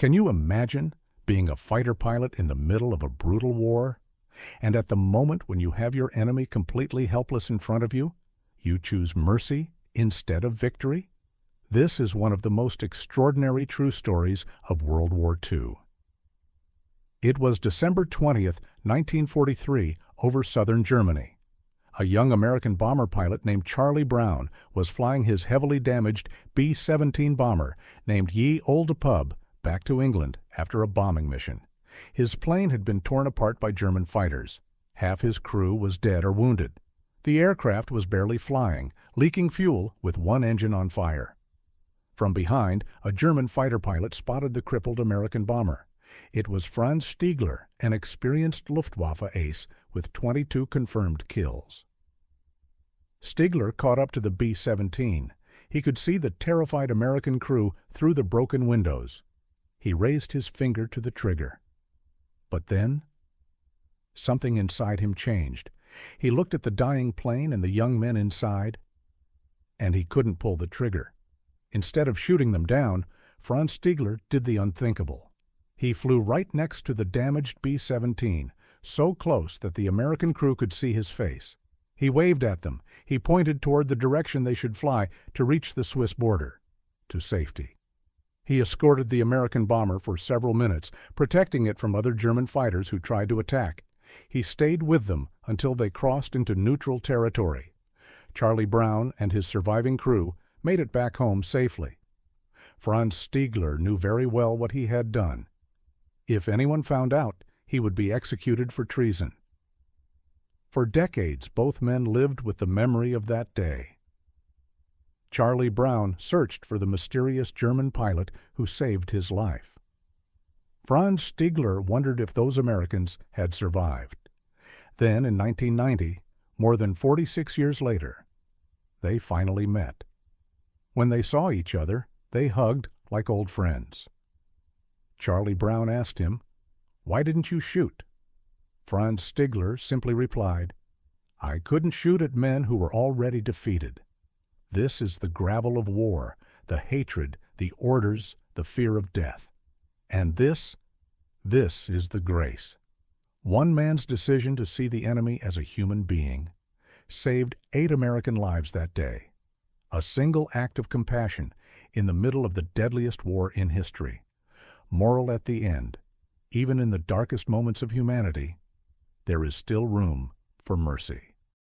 Can you imagine being a fighter pilot in the middle of a brutal war? And at the moment when you have your enemy completely helpless in front of you, you choose mercy instead of victory? This is one of the most extraordinary true stories of World War II. It was December 20th, 1943, over southern Germany. A young American bomber pilot named Charlie Brown was flying his heavily damaged B-17 bomber named Ye Olde Pub back to England after a bombing mission. His plane had been torn apart by German fighters. Half his crew was dead or wounded. The aircraft was barely flying, leaking fuel with one engine on fire. From behind, a German fighter pilot spotted the crippled American bomber. It was Franz Stigler, an experienced Luftwaffe ace with 22 confirmed kills. Stigler caught up to the B-17. He could see the terrified American crew through the broken windows. He raised his finger to the trigger. But then, something inside him changed. He looked at the dying plane and the young men inside, and he couldn't pull the trigger. Instead of shooting them down, Franz Stigler did the unthinkable. He flew right next to the damaged B-17, so close that the American crew could see his face. He waved at them. He pointed toward the direction they should fly to reach the Swiss border, to safety. He escorted the American bomber for several minutes, protecting it from other German fighters who tried to attack. He stayed with them until they crossed into neutral territory. Charlie Brown and his surviving crew made it back home safely. Franz Stigler knew very well what he had done. If anyone found out, he would be executed for treason. For decades, both men lived with the memory of that day. Charlie Brown searched for the mysterious German pilot who saved his life. Franz Stigler wondered if those Americans had survived. Then, in 1990, more than 46 years later, they finally met. When they saw each other, they hugged like old friends. Charlie Brown asked him, "Why didn't you shoot?" Franz Stigler simply replied, "I couldn't shoot at men who were already defeated. This is the gravel of war, the hatred, the orders, the fear of death. And this is the grace." One man's decision to see the enemy as a human being saved 8 American lives that day. A single act of compassion in the middle of the deadliest war in history. Moral at the end, even in the darkest moments of humanity, there is still room for mercy.